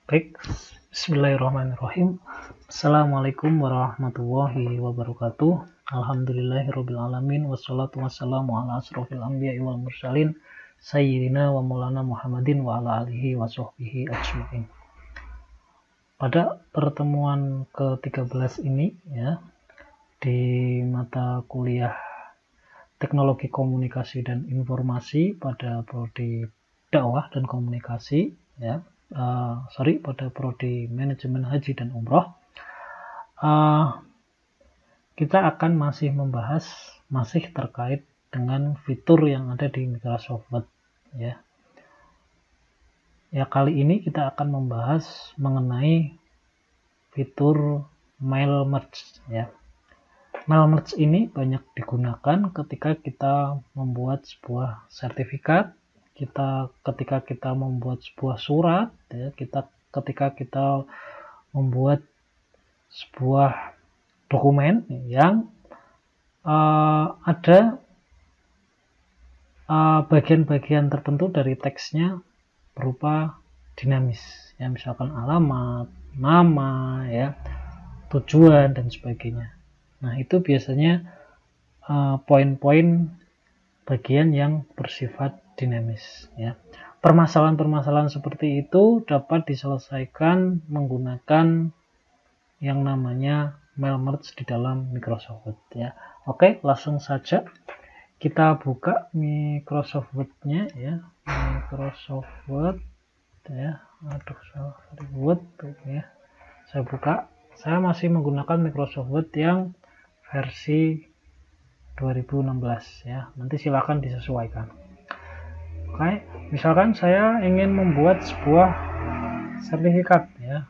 Baik, bismillahirrahmanirrahim. Assalamualaikum warahmatullahi wabarakatuh. Alhamdulillahirabbil alamin wassalatu wassalamu ala asrofil anbiya'i wal mursalin sayyidina wa maulana Muhammadin wa ala alihi wa sahbihi ajmain. Pada pertemuan ke-13 ini ya, di mata kuliah Teknologi Komunikasi dan Informasi pada prodi dakwah dan komunikasi ya. Pada prodi manajemen haji dan umroh, kita akan masih terkait dengan fitur yang ada di Microsoft Word ya. Kali ini kita akan membahas mengenai fitur mail merge ya. Mail merge ini banyak digunakan ketika kita membuat sebuah sertifikat, ketika kita membuat sebuah surat, ya, ketika kita membuat sebuah dokumen yang ada bagian-bagian tertentu dari teksnya berupa dinamis, ya, misalkan alamat, nama, ya, tujuan dan sebagainya. Nah, itu biasanya poin-poin bagian yang bersifat dinamis ya. Permasalahan-permasalahan seperti itu dapat diselesaikan menggunakan yang namanya mail merge di dalam Microsoft Word ya. Oke, langsung saja kita buka Microsoft Word-nya ya. Microsoft Word ya. Word ya. Saya buka. Saya masih menggunakan Microsoft Word yang versi 2016 ya. Nanti silakan disesuaikan. Oke, misalkan saya ingin membuat sebuah sertifikat ya.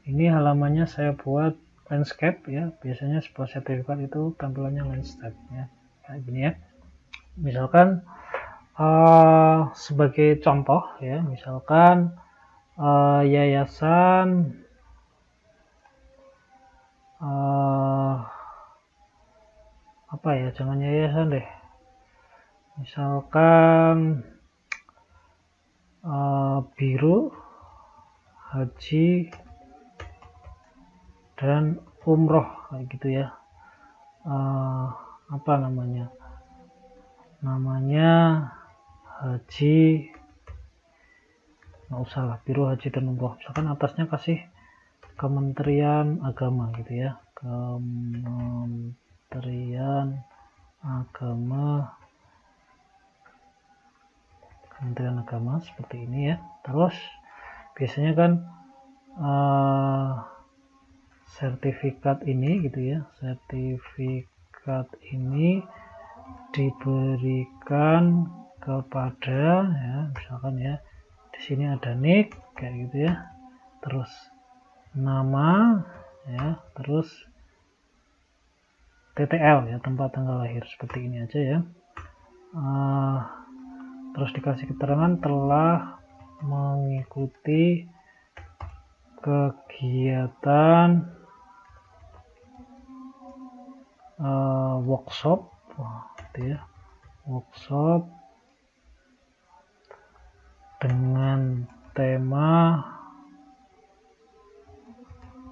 Ini halamannya saya buat landscape ya. Biasanya sebuah sertifikat itu tampilannya landscape ya. Kayak gini ya. Misalkan sebagai contoh ya, misalkan yayasan apa ya, jangan yayasan deh, misalkan Biro Haji dan Umroh kayak gitu ya. Apa namanya Haji, nggak usah lah, Biro Haji dan Umroh, misalkan atasnya kasih Kementerian Agama gitu ya, Kementerian Agama seperti ini ya. Terus biasanya kan sertifikat ini gitu ya, sertifikat ini diberikan kepada ya, misalkan ya, di sini ada nick kayak gitu ya, terus nama ya, terus TTL ya, tempat tanggal lahir, seperti ini aja ya. Terus dikasih keterangan telah mengikuti kegiatan workshop gitu ya, workshop dengan tema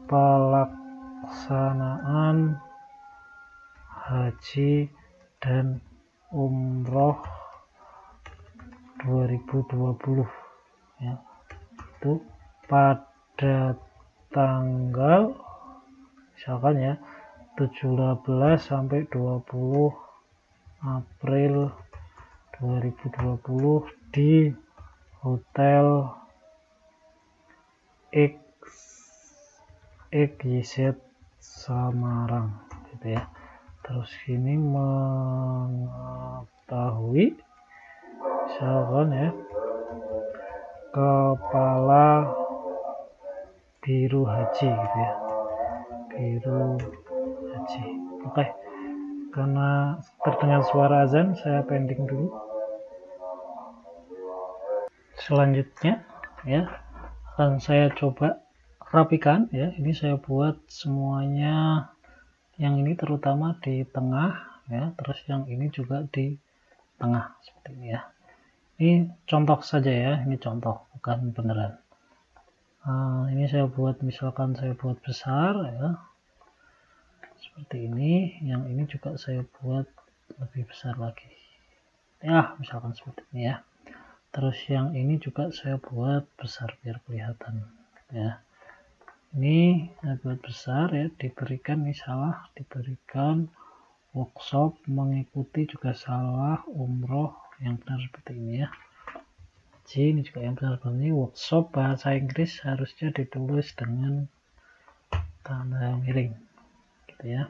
pelaksanaan haji dan umroh 2020 ya, itu pada tanggal misalkan ya 17 sampai 20 April 2020 di Hotel XYZ Samarang gitu ya. Terus ini mengetahui misalkan ya, Kepala Biro Haji gitu ya, Biro Haji. Oke, karena terdengar suara azan, saya pending dulu. Selanjutnya ya, akan saya coba rapikan ya. Ini saya buat semuanya, yang ini terutama di tengah ya, terus yang ini juga di tengah seperti ini ya. Ini contoh saja ya, ini contoh bukan beneran. Ini saya buat, misalkan saya buat besar ya, seperti ini. Yang ini juga saya buat lebih besar lagi ya, misalkan seperti ini ya. Terus yang ini juga saya buat besar biar kelihatan ya. Ini saya buat besar ya, diberikan, ini salah, diberikan workshop mengikuti juga salah, umroh, yang benar seperti ini ya. Jadi ini juga yang benar seperti ini, workshop bahasa Inggris harusnya ditulis dengan tanda miring gitu ya.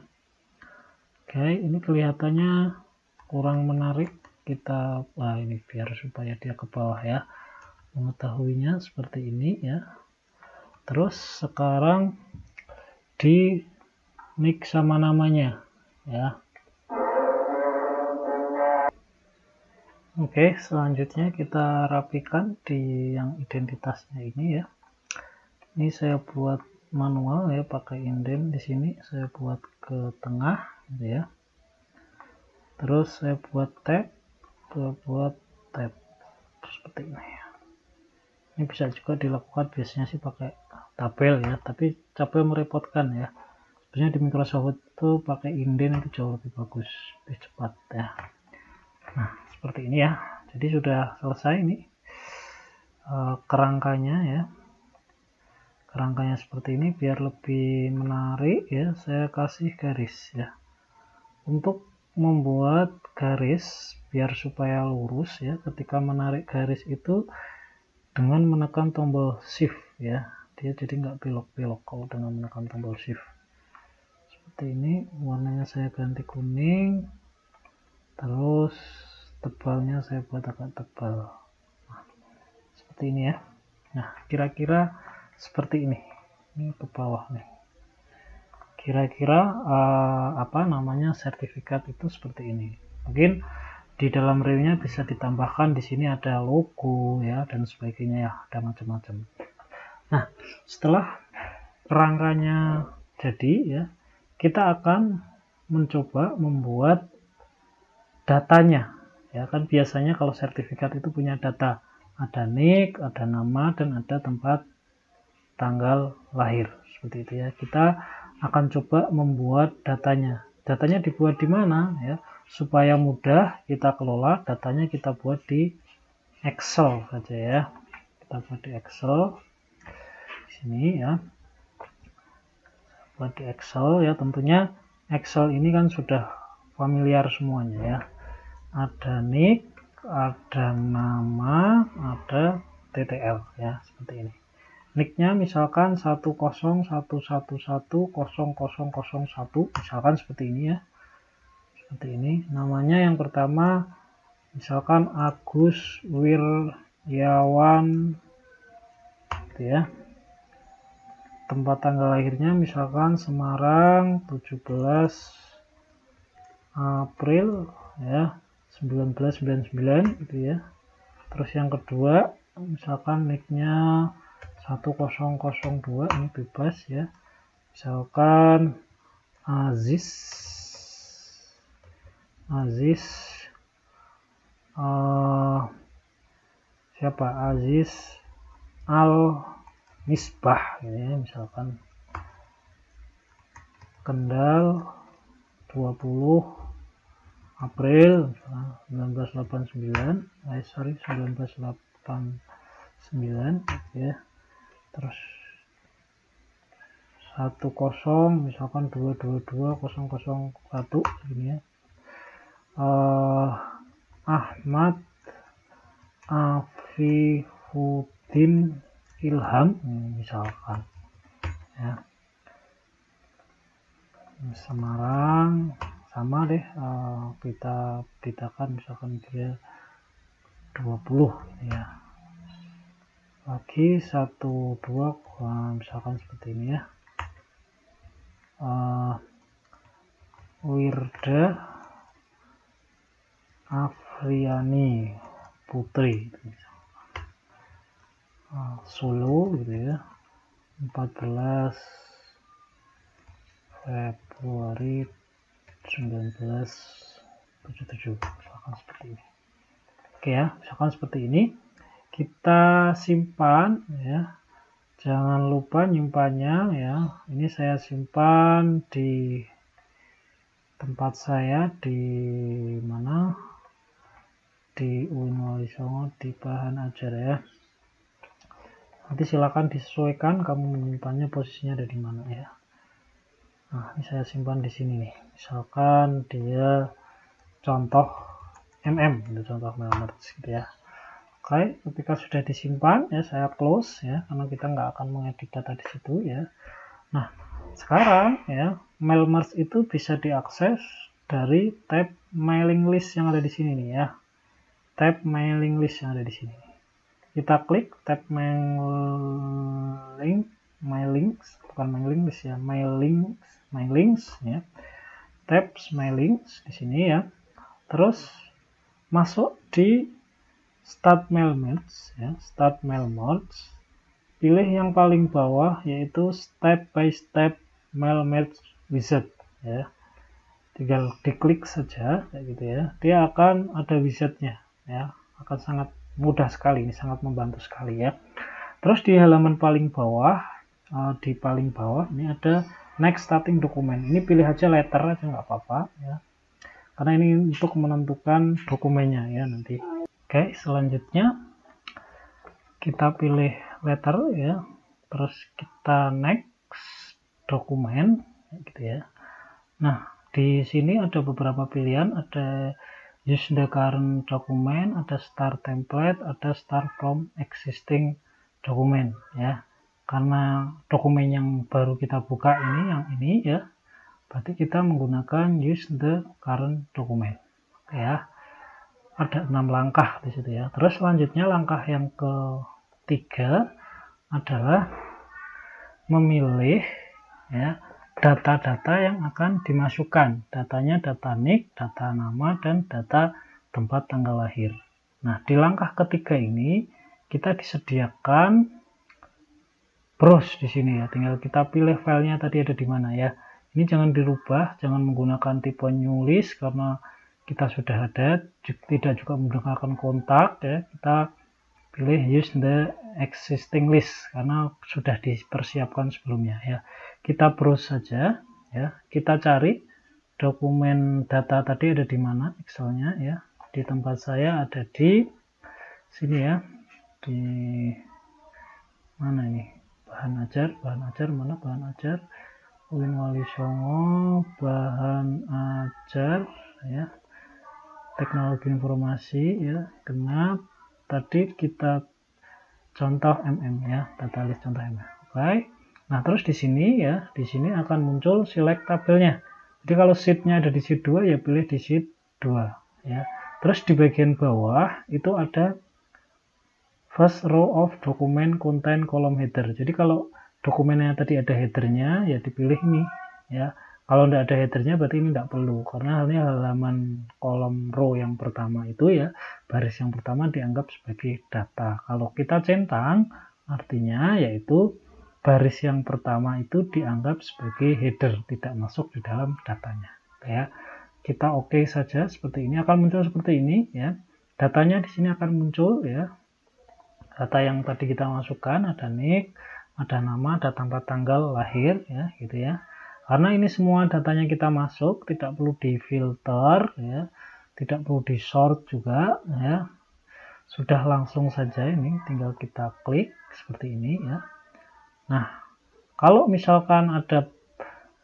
Oke, ini kelihatannya kurang menarik, kita ini biar supaya dia ke bawah ya, mengetahuinya seperti ini ya. Terus sekarang di nick sama namanya ya. Oke, selanjutnya kita rapikan di yang identitasnya ini ya. Ini saya buat manual ya, pakai indent di sini saya buat ke tengah gitu ya. Terus saya buat tab, seperti ini. Ini bisa juga dilakukan, biasanya sih pakai tabel ya, tapi tabel merepotkan ya. Sebenarnya di Microsoft itu pakai indent itu jauh lebih bagus, lebih cepat ya. Nah, seperti ini ya. Jadi sudah selesai nih kerangkanya ya. Kerangkanya seperti ini, biar lebih menarik ya, saya kasih garis ya. Untuk membuat garis biar supaya lurus ya, ketika menarik garis itu dengan menekan tombol shift ya, dia jadi nggak belok-belok kalau dengan menekan tombol shift. Seperti ini, warnanya saya ganti kuning, terus tebalnya saya buat agak tebal. Nah, seperti ini ya. Nah, kira-kira seperti ini ke bawah nih. Kira-kira apa namanya, sertifikat itu seperti ini. Mungkin di dalam realnya bisa ditambahkan, di sini ada logo ya dan sebagainya ya, ada macam-macam. Nah, setelah kerangkanya jadi ya, kita akan mencoba membuat datanya ya. Kan biasanya kalau sertifikat itu punya data, ada nick, ada nama, dan ada tempat tanggal lahir seperti itu ya. Kita akan coba membuat datanya. Datanya dibuat di mana ya, supaya mudah kita kelola. Datanya kita buat di Excel saja ya. Kita buat di Excel di sini ya. Buat di Excel ya, tentunya Excel ini kan sudah familiar semuanya ya. Ada nick, ada nama, ada TTL ya, seperti ini. Nicknya misalkan 101110001, misalkan seperti ini ya, seperti ini. Namanya yang pertama misalkan Agus Wiryawan gitu ya. Tempat tanggal lahirnya misalkan Semarang 17 April ya 1999 gitu ya. Terus yang kedua misalkan nicknya 1002, ini bebas ya, misalkan Aziz siapa, Aziz Al Misbah ya, misalkan Kendal 20 April 1989 ya. Terus 10 misalkan 222001 ini ya. Ahmad Afifuddin Ilham misalkan ya. Semarang sama deh, kita bedakan misalkan dia 20 ya. Lagi 12 misalkan seperti ini ya. Wirda Afriani Putri Solo gitu ya, 14 Februari 1977 misalkan seperti ini. Oke ya, misalkan seperti ini kita simpan ya. Jangan lupa nyimpannya ya. Ini saya simpan di tempat saya di mana? Di UIN Wali Songo di bahan ajar ya. Nanti silakan disesuaikan kamu menyimpannya posisinya ada di mana ya. Nah, ini saya simpan di sini nih. Misalkan dia contoh itu contoh Melmerts gitu ya. Oke, ketika sudah disimpan ya saya close ya, karena kita nggak akan mengedit data di situ ya. Nah, sekarang ya Melmerts itu bisa diakses dari tab mailing list yang ada di sini nih ya. Tab mailing list yang ada di sini. Kita klik tab mailings, bukan mailing list ya, mailings ya. Tabs mailings di sini ya. Terus masuk di Start Melmerts ya, Start Melmerts. Pilih yang paling bawah yaitu Step by Step Melmerts Wizard ya. Tinggal diklik saja kayak gitu ya. Dia akan ada wizardnya ya. Akan sangat mudah sekali, ini sangat membantu sekali ya. Terus di halaman paling bawah, ini ada Next Starting Document. Ini pilih aja letter aja nggak apa-apa ya. Karena ini untuk menentukan dokumennya ya nanti. Oke, selanjutnya kita pilih letter ya, terus kita next dokumen gitu ya. Nah, di sini ada beberapa pilihan, ada use the current document, ada start template, ada start from existing document ya. Karena dokumen yang baru kita buka ini yang ini ya, berarti kita menggunakan use the current document ya. Ada 6 langkah di situ ya. Terus selanjutnya langkah yang ketiga adalah memilih ya data-data yang akan dimasukkan. Datanya data NIK, data nama, dan data tempat tanggal lahir. Nah, di langkah ketiga ini kita disediakan browse di sini ya. Tinggal kita pilih filenya tadi ada di mana ya. Ini jangan dirubah, jangan menggunakan tipe new list karena kita sudah ada, tidak juga menggunakan kontak ya. Kita pilih use the existing list karena sudah dipersiapkan sebelumnya ya. Kita browse saja ya. Kita cari dokumen data tadi ada di mana Excelnya ya. Di tempat saya ada di sini ya. Di mana ini? Bahan ajar mana bahan ajar? UIN Wali Songo bahan ajar ya. Teknologi informasi ya, genap. Tadi kita contoh ya, data list contoh Oke. Nah, terus di sini ya, di sini akan muncul select tabelnya. Jadi kalau sheet-nya ada di sheet 2 ya pilih di sheet 2 ya. Terus di bagian bawah itu ada first row of document contain column header. Jadi kalau dokumennya tadi ada headernya ya dipilih ini ya. Kalau tidak ada headernya berarti ini tidak perlu karena halnya halaman kolom row yang pertama itu ya, baris yang pertama dianggap sebagai data. Kalau kita centang artinya yaitu baris yang pertama itu dianggap sebagai header, tidak masuk di dalam datanya ya. Kita oke saja seperti ini, akan muncul seperti ini ya. Datanya di sini akan muncul ya. Data yang tadi kita masukkan ada NIK, ada nama, ada tempat tanggal lahir ya gitu ya. Karena ini semua datanya kita masuk, tidak perlu difilter ya, tidak perlu di sort juga ya. Sudah langsung saja ini tinggal kita klik seperti ini ya. Nah, kalau misalkan ada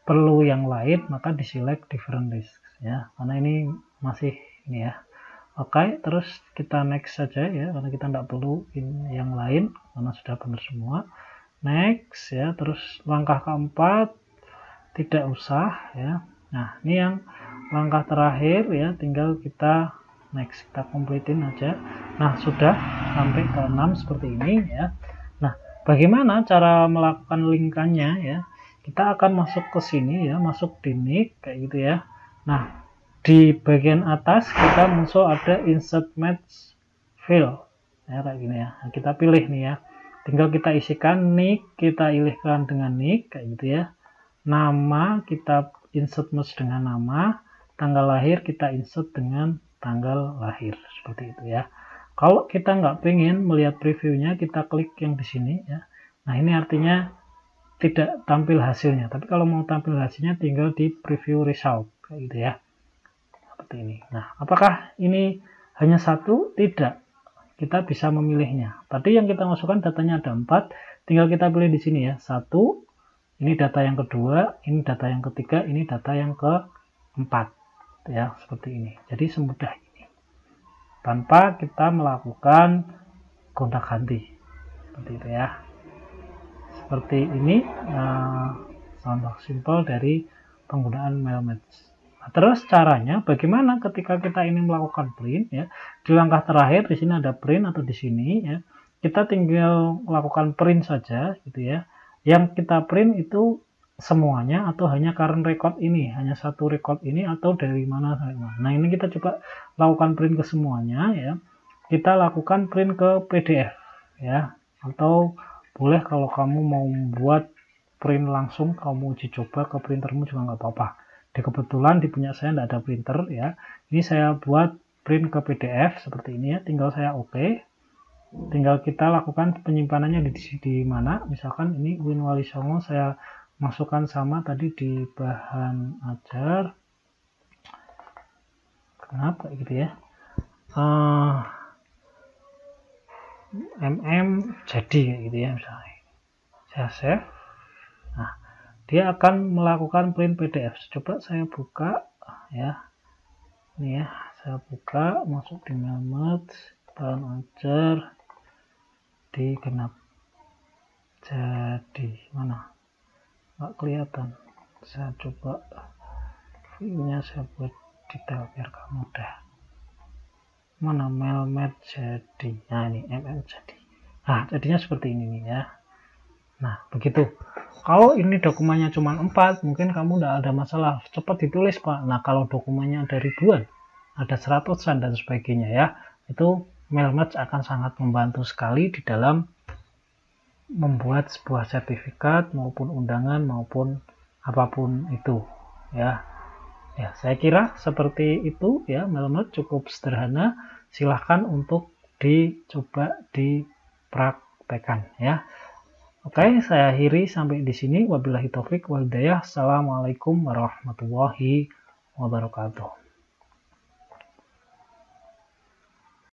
perlu yang lain maka di select different list ya. Karena ini masih ini ya. Oke, terus kita next saja ya karena kita tidak perlu yang lain karena sudah benar semua. Next ya, terus langkah keempat tidak usah ya. Nah, ini yang langkah terakhir ya, tinggal kita next, kita completein aja. Nah, sudah sampai ke 6 seperti ini ya. Nah, bagaimana cara melakukan linkannya ya? Kita akan masuk ke sini ya, masuk di NIK kayak gitu ya. Nah, di bagian atas kita muncul ada insert match field ya kayak gini ya. Nah, kita pilih nih ya. Tinggal kita isikan NIK, kita pilihkan dengan NIK kayak gitu ya. Nama kita insert match dengan nama, tanggal lahir kita insert dengan tanggal lahir seperti itu ya. Kalau kita nggak pengen melihat previewnya, kita klik yang di sini ya. Nah, ini artinya tidak tampil hasilnya. Tapi kalau mau tampil hasilnya tinggal di preview result kayak gitu ya. Seperti ini. Nah, apakah ini hanya satu? Tidak. Kita bisa memilihnya. Tadi yang kita masukkan datanya ada 4, tinggal kita pilih di sini ya. 1, ini data yang kedua, ini data yang ketiga, ini data yang keempat. Ya, seperti ini. Jadi semudah ini. Tanpa kita melakukan gonta-ganti. Seperti itu ya. Seperti ini contoh simpel dari penggunaan mailmatch. Nah, terus caranya bagaimana ketika kita ini melakukan print ya. Di langkah terakhir di sini ada print atau di sini ya. Kita tinggal melakukan print saja gitu ya. Yang kita print itu semuanya atau hanya current record ini, hanya satu record ini atau dari mana. Nah, ini kita coba lakukan print ke semuanya ya. Kita lakukan print ke PDF ya. Atau boleh kalau kamu mau buat print langsung, kamu uji coba ke printermu juga nggak apa-apa. Kebetulan di punya saya tidak ada printer ya. Ini saya buat print ke PDF seperti ini ya. Tinggal saya oke. Tinggal kita lakukan penyimpanannya di mana. Misalkan ini Winwali Songo saya masukkan sama tadi di bahan ajar. Kenapa gitu ya? jadi gitu ya misalnya. Saya save. Nah, dia akan melakukan print PDF. Coba saya buka ya. Ini ya, saya buka, masuk di mailmatch, bahan ajar, di genap. Jadi mana? Nggak kelihatan. Saya coba view-nya saya buat detail biar mudah. Mana mailmatch jadi? Nah, ini jadi. Nah, jadinya seperti ini nih ya. Nah, begitu. Kalau ini dokumennya cuma 4, mungkin kamu tidak ada masalah. Cepat ditulis, Pak. Nah, kalau dokumennya ada ribuan, ada 100-an dan sebagainya ya, itu mailmatch akan sangat membantu sekali di dalam membuat sebuah sertifikat maupun undangan maupun apapun itu ya. Ya, saya kira seperti itu ya, mailmatch cukup sederhana. Silahkan untuk dicoba dipraktekan ya. Oke, saya akhiri sampai di sini. Wabillahi taufik wal hidayah. Assalamualaikum warahmatullahi wabarakatuh.